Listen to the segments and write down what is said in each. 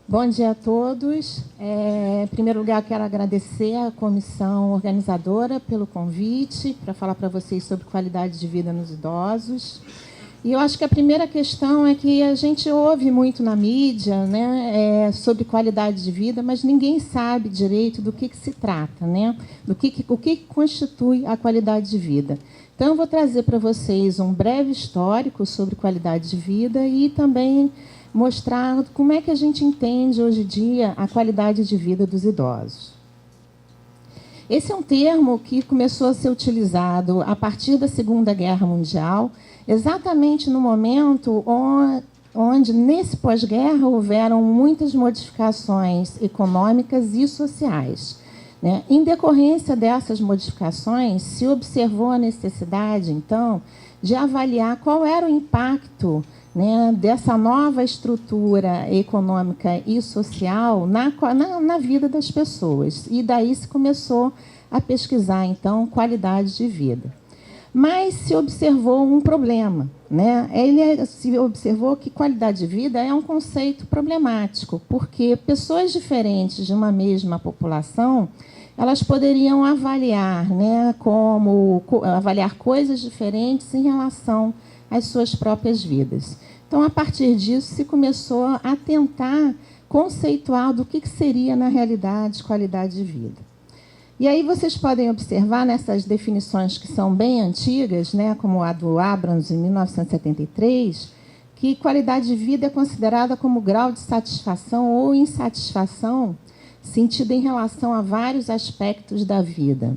Bom dia a todos. Em primeiro lugar, quero agradecer à comissão organizadora pelo convite para falar para vocês sobre qualidade de vida nos idosos. E eu acho que a primeira questão é que a gente ouve muito na mídia, né, sobre qualidade de vida, mas ninguém sabe direito do que se trata, né, o que constitui a qualidade de vida. Então, eu vou trazer para vocês um breve histórico sobre qualidade de vida e também mostrar como é que a gente entende hoje em dia a qualidade de vida dos idosos. Esse é um termo que começou a ser utilizado a partir da Segunda Guerra Mundial, exatamente no momento onde nesse pós-guerra, houveram muitas modificações econômicas e sociais. Né? Em decorrência dessas modificações, se observou a necessidade, então, de avaliar qual era o impacto, né, dessa nova estrutura econômica e social na vida das pessoas. E daí se começou a pesquisar, então, qualidade de vida. Mas se observou um problema. Né? Se observou que qualidade de vida é um conceito problemático, porque pessoas diferentes de uma mesma população, elas poderiam avaliar, né, avaliar coisas diferentes em relação às suas próprias vidas. Então, a partir disso, se começou a tentar conceituar do que seria, na realidade, qualidade de vida. E aí vocês podem observar nessas definições que são bem antigas, né, como a do Abrams, em 1973, que qualidade de vida é considerada como grau de satisfação ou insatisfação sentido em relação a vários aspectos da vida.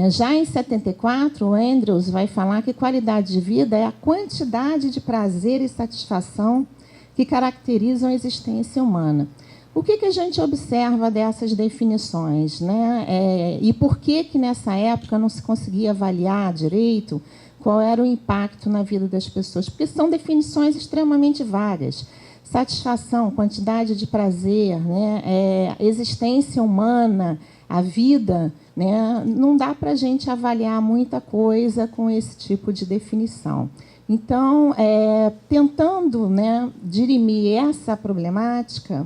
Já em 74, o Andrews vai falar que qualidade de vida é a quantidade de prazer e satisfação que caracterizam a existência humana. O que a gente observa dessas definições? Né? E por que nessa época não se conseguia avaliar direito qual era o impacto na vida das pessoas? Porque são definições extremamente vagas. Satisfação, quantidade de prazer, né? Existência humana, a vida, né? Não dá para a gente avaliar muita coisa com esse tipo de definição. Então, tentando, né, dirimir essa problemática,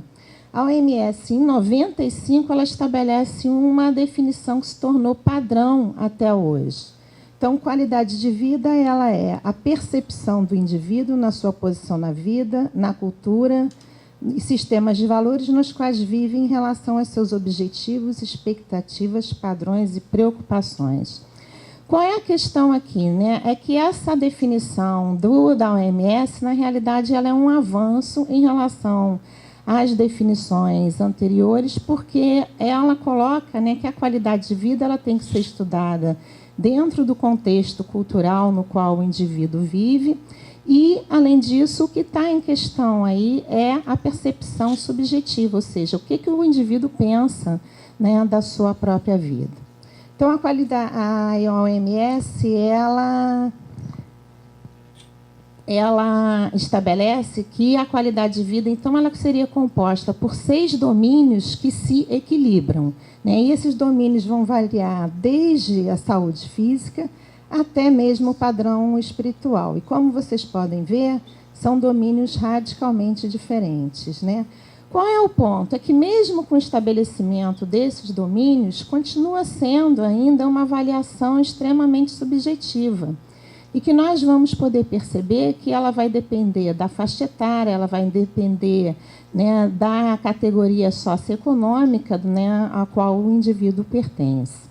a OMS, em 95, ela estabelece uma definição que se tornou padrão até hoje. Então, qualidade de vida ela é a percepção do indivíduo na sua posição na vida, na cultura e sistemas de valores nos quais vive em relação aos seus objetivos, expectativas, padrões e preocupações. Qual é a questão aqui? Né? É que essa definição da OMS, na realidade, ela é um avanço em relação às definições anteriores, porque ela coloca, né, que a qualidade de vida ela tem que ser estudada dentro do contexto cultural no qual o indivíduo vive e, além disso, o que está em questão aí é a percepção subjetiva, ou seja, o que o indivíduo pensa, né, da sua própria vida. Então, a OMS, ela estabelece que a qualidade de vida, então, ela seria composta por 6 domínios que se equilibram. Né? E esses domínios vão variar desde a saúde física até mesmo o padrão espiritual. E, como vocês podem ver, são domínios radicalmente diferentes. Né? Qual é o ponto? É que, mesmo com o estabelecimento desses domínios, continua sendo ainda uma avaliação extremamente subjetiva. E que nós vamos poder perceber que ela vai depender da faixa etária, ela vai depender, né, da categoria socioeconômica, né, a qual o indivíduo pertence.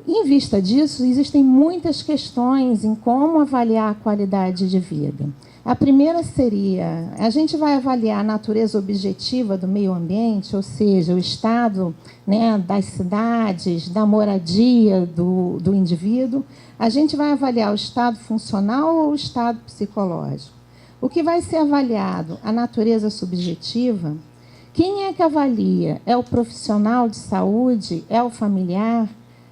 Em vista disso, existem muitas questões em como avaliar a qualidade de vida. A primeira seria, a gente vai avaliar a natureza objetiva do meio ambiente, ou seja, o estado, né, das cidades, da moradia do indivíduo. A gente vai avaliar o estado funcional ou o estado psicológico. O que vai ser avaliado? A natureza subjetiva. Quem é que avalia? É o profissional de saúde? É o familiar?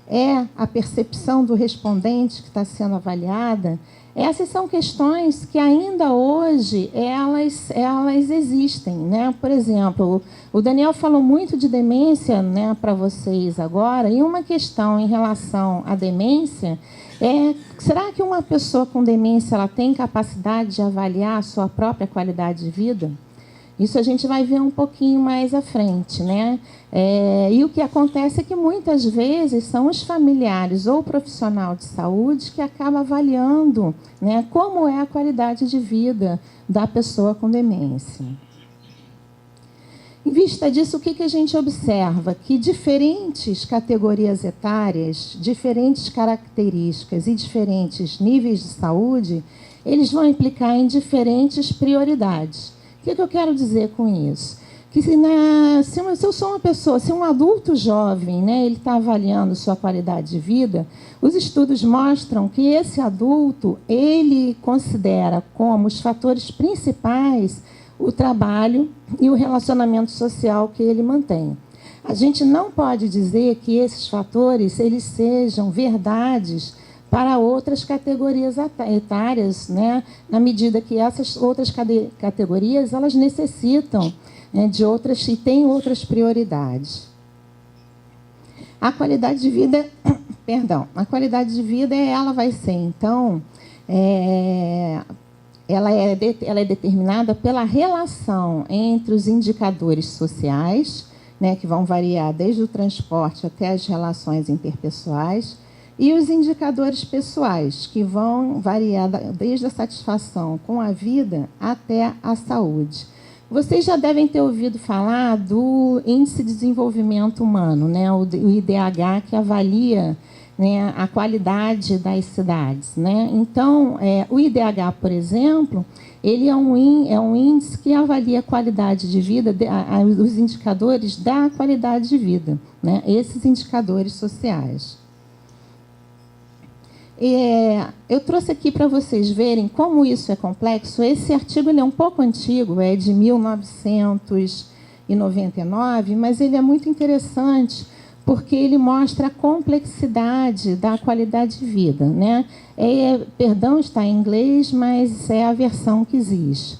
É a percepção do respondente que está sendo avaliada? Essas são questões que ainda hoje elas existem. Né? Por exemplo, o Daniel falou muito de demência, né, para vocês agora, e uma questão em relação à demência Será que uma pessoa com demência ela tem capacidade de avaliar a sua própria qualidade de vida? Isso a gente vai ver um pouquinho mais à frente, né? E o que acontece é que muitas vezes são os familiares ou o profissional de saúde que acaba avaliando, né, como é a qualidade de vida da pessoa com demência. Em vista disso, o que a gente observa? Que diferentes categorias etárias, diferentes características e diferentes níveis de saúde, eles vão implicar em diferentes prioridades. O que eu quero dizer com isso? Que se eu sou uma pessoa, se um adulto jovem, né, ele está avaliando sua qualidade de vida, os estudos mostram que esse adulto, ele considera como os fatores principais o trabalho e o relacionamento social que ele mantém. A gente não pode dizer que esses fatores eles sejam verdades para outras categorias etárias, né? Na medida que essas outras categorias elas necessitam, né, de outras e têm outras prioridades. A qualidade de vida, a qualidade de vida ela vai ser, então, ela é determinada pela relação entre os indicadores sociais, né, que vão variar desde o transporte até as relações interpessoais, e os indicadores pessoais, que vão variar desde a satisfação com a vida até a saúde. Vocês já devem ter ouvido falar do Índice de Desenvolvimento Humano, né, o IDH, que avalia, né, a qualidade das cidades, né? Então, o IDH, por exemplo, ele é um índice que avalia a qualidade de vida, os indicadores da qualidade de vida, né? Esses indicadores sociais. Eu trouxe aqui para vocês verem como isso é complexo. Esse artigo ele é um pouco antigo, é de 1999, mas ele é muito interessante porque ele mostra a complexidade da qualidade de vida, né? Perdão, está em inglês, mas é a versão que existe.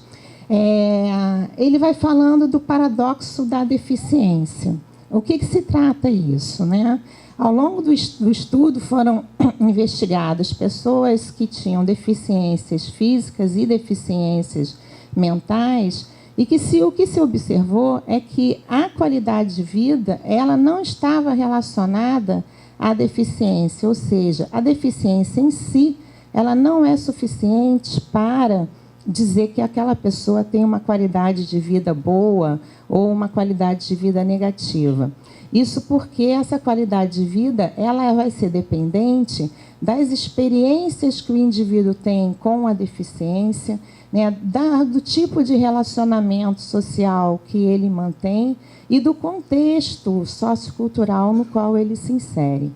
Ele vai falando do paradoxo da deficiência. O que se trata isso, né? Ao longo do estudo foram investigadas pessoas que tinham deficiências físicas e deficiências mentais e que o que se observou é que a qualidade de vida ela não estava relacionada à deficiência, ou seja, a deficiência em si ela não é suficiente para dizer que aquela pessoa tem uma qualidade de vida boa ou uma qualidade de vida negativa. Isso porque essa qualidade de vida ela vai ser dependente das experiências que o indivíduo tem com a deficiência, né, do tipo de relacionamento social que ele mantém e do contexto sociocultural no qual ele se insere.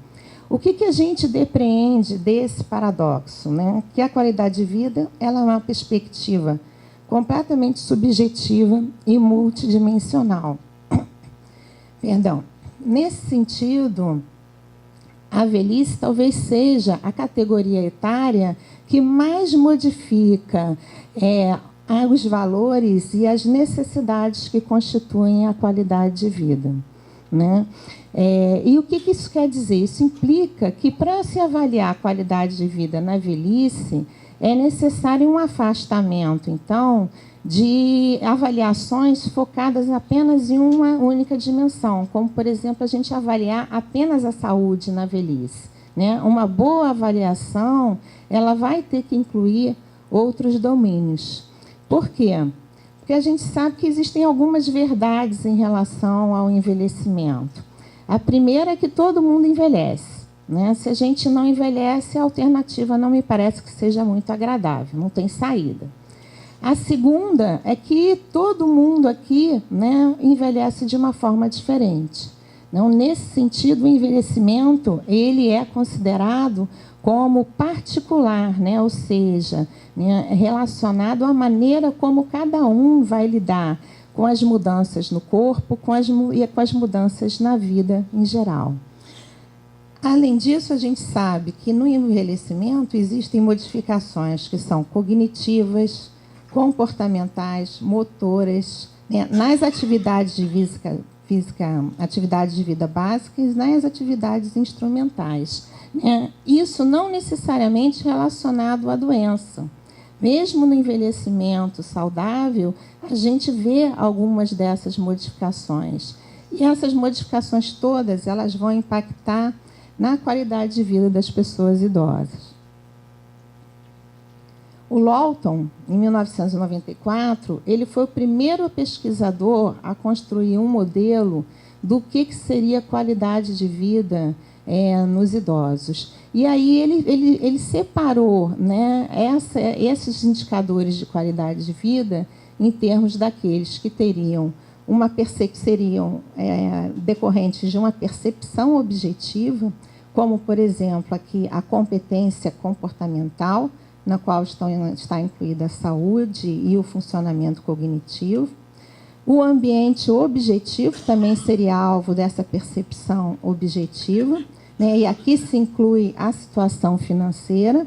O que a gente depreende desse paradoxo, né? Que a qualidade de vida ela é uma perspectiva completamente subjetiva e multidimensional. Perdão. Nesse sentido, a velhice talvez seja a categoria etária que mais modifica os valores e as necessidades que constituem a qualidade de vida, né? E o que isso quer dizer? Isso implica que, para se avaliar a qualidade de vida na velhice, é necessário um afastamento, então, de avaliações focadas apenas em uma única dimensão, como, por exemplo, a gente avaliar apenas a saúde na velhice, né? Uma boa avaliação ela vai ter que incluir outros domínios. Por quê? Porque a gente sabe que existem algumas verdades em relação ao envelhecimento. A primeira é que todo mundo envelhece, né? Se a gente não envelhece, a alternativa não me parece que seja muito agradável, não tem saída. A segunda é que todo mundo aqui, né, envelhece de uma forma diferente. Não, nesse sentido, o envelhecimento ele é considerado como particular, né, ou seja, né, relacionado à maneira como cada um vai lidar com as mudanças no corpo e com as mudanças na vida em geral. Além disso, a gente sabe que no envelhecimento existem modificações que são cognitivas, comportamentais, motoras, né, nas atividades atividades de vida básicas e nas atividades instrumentais. né? Isso não necessariamente relacionado à doença. Mesmo no envelhecimento saudável, a gente vê algumas dessas modificações. E essas modificações todas, elas vão impactar na qualidade de vida das pessoas idosas. O Lawton, em 1994, ele foi o primeiro pesquisador a construir um modelo do que seria qualidade de vida nos idosos. E aí ele separou, né, esses indicadores de qualidade de vida em termos daqueles que teriam seriam decorrentes de uma percepção objetiva, como, por exemplo, aqui a competência comportamental, na qual está incluída a saúde e o funcionamento cognitivo. O ambiente objetivo também seria alvo dessa percepção objetiva, né? E aqui se inclui a situação financeira,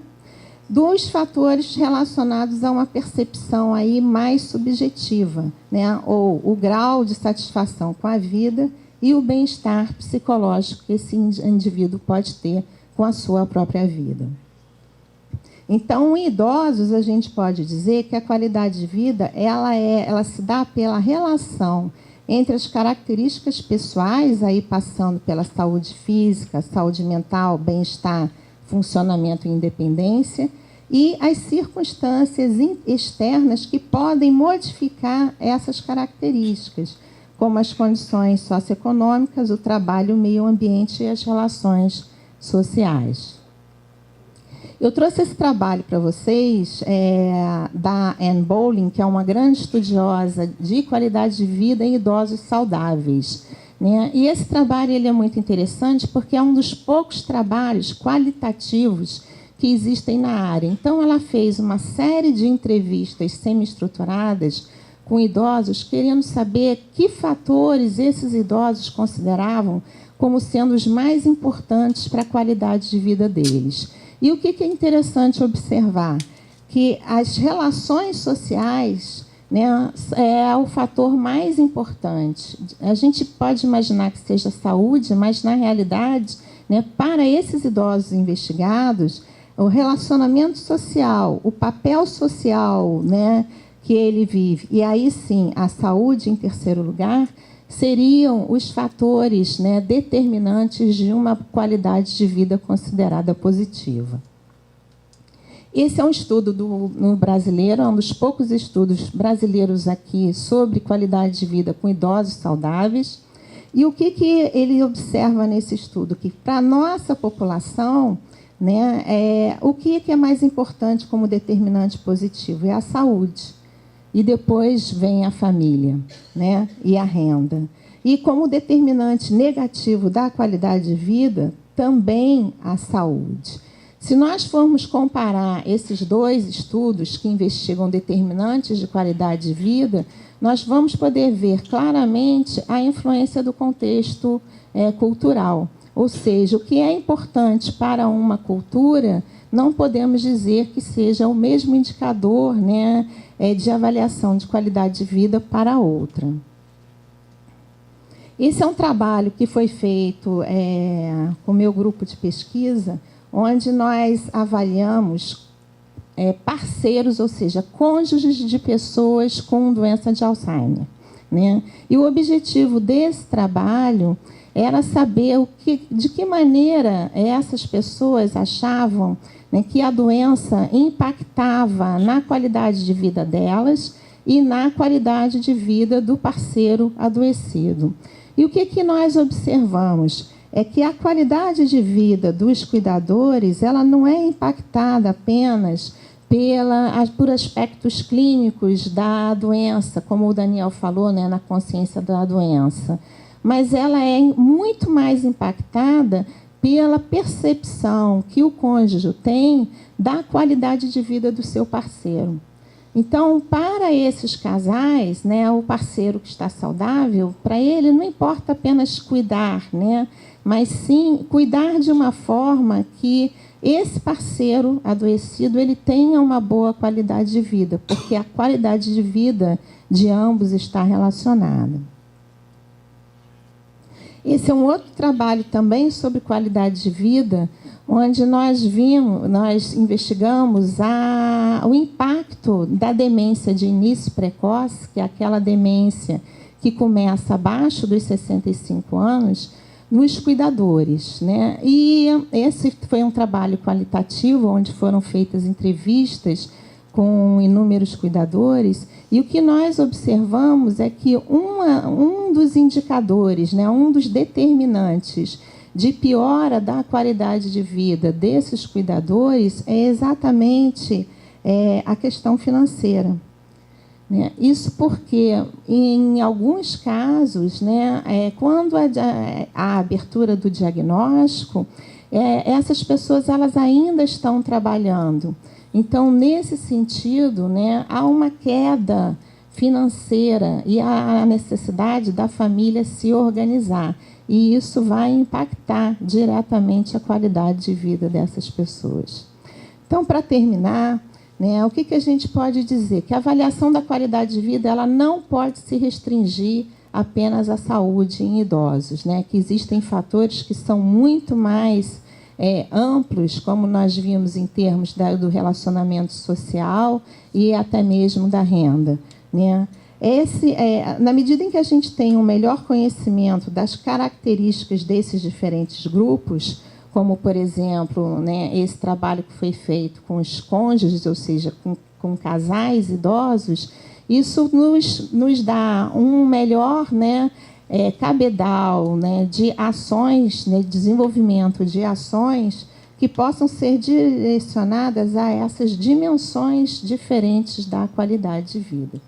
dos fatores relacionados a uma percepção aí mais subjetiva, né? Ou o grau de satisfação com a vida e o bem-estar psicológico que esse indivíduo pode ter com a sua própria vida. Então, em idosos, a gente pode dizer que a qualidade de vida ela se dá pela relação entre as características pessoais, aí passando pela saúde física, saúde mental, bem-estar, funcionamento e independência, e as circunstâncias externas que podem modificar essas características, como as condições socioeconômicas, o trabalho, o meio ambiente e as relações sociais. Eu trouxe esse trabalho para vocês da Anne Bowling, que é uma grande estudiosa de qualidade de vida em idosos saudáveis, né? E esse trabalho ele é muito interessante porque é um dos poucos trabalhos qualitativos que existem na área. Então, ela fez uma série de entrevistas semi-estruturadas com idosos, querendo saber que fatores esses idosos consideravam como sendo os mais importantes para a qualidade de vida deles. E o que é interessante observar? Que as relações sociais, né, é o fator mais importante. A gente pode imaginar que seja saúde, mas, na realidade, né, para esses idosos investigados, o relacionamento social, o papel social, né, que ele vive, e aí sim, a saúde em terceiro lugar, seriam os fatores, né, determinantes de uma qualidade de vida considerada positiva. Esse é um estudo no brasileiro, é um dos poucos estudos brasileiros aqui sobre qualidade de vida com idosos saudáveis. E o que ele observa nesse estudo? Que para a nossa população, né, o que é mais importante como determinante positivo? É a saúde. E depois vem a família, né, e a renda. E como determinante negativo da qualidade de vida, também a saúde. Se nós formos comparar esses dois estudos que investigam determinantes de qualidade de vida, nós vamos poder ver claramente a influência do contexto cultural. Ou seja, o que é importante para uma cultura, não podemos dizer que seja o mesmo indicador, né, de avaliação de qualidade de vida para outra. Esse é um trabalho que foi feito com o meu grupo de pesquisa, onde nós avaliamos parceiros, ou seja, cônjuges de pessoas com doença de Alzheimer, né? E o objetivo desse trabalho era saber de que maneira essas pessoas achavam, né, que a doença impactava na qualidade de vida delas e na qualidade de vida do parceiro adoecido. E o que nós observamos? É que a qualidade de vida dos cuidadores ela não é impactada apenas por aspectos clínicos da doença, como o Daniel falou, né, na consciência da doença, mas ela é muito mais impactada pela percepção que o cônjuge tem da qualidade de vida do seu parceiro. Então, para esses casais, né, o parceiro que está saudável, para ele não importa apenas cuidar, né, mas sim cuidar de uma forma que esse parceiro adoecido ele tenha uma boa qualidade de vida, porque a qualidade de vida de ambos está relacionada. Esse é um outro trabalho também sobre qualidade de vida, onde nós investigamos o impacto da demência de início precoce, que é aquela demência que começa abaixo dos 65 anos, nos cuidadores, né? E esse foi um trabalho qualitativo, onde foram feitas entrevistas com inúmeros cuidadores, e o que nós observamos é que um dos indicadores, né, um dos determinantes de piora da qualidade de vida desses cuidadores é exatamente a questão financeira. Né? Isso porque, em alguns casos, né, quando a abertura do diagnóstico, essas pessoas elas ainda estão trabalhando. Então, nesse sentido, né, há uma queda financeira e a necessidade da família se organizar. E isso vai impactar diretamente a qualidade de vida dessas pessoas. Então, para terminar, né, o que a gente pode dizer? Que a avaliação da qualidade de vida ela não pode se restringir apenas à saúde em idosos, né? Que existem fatores que são muito mais amplos, como nós vimos em termos do relacionamento social e até mesmo da renda. Né? Na medida em que a gente tem um melhor conhecimento das características desses diferentes grupos, como, por exemplo, né, esse trabalho que foi feito com os cônjuges, ou seja, com casais idosos, isso nos dá um melhor, né, cabedal, né, de ações, né, desenvolvimento de ações que possam ser direcionadas a essas dimensões diferentes da qualidade de vida.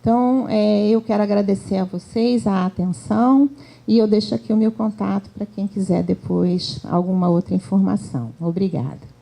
Então, eu quero agradecer a vocês a atenção e eu deixo aqui o meu contato para quem quiser depois alguma outra informação. Obrigada.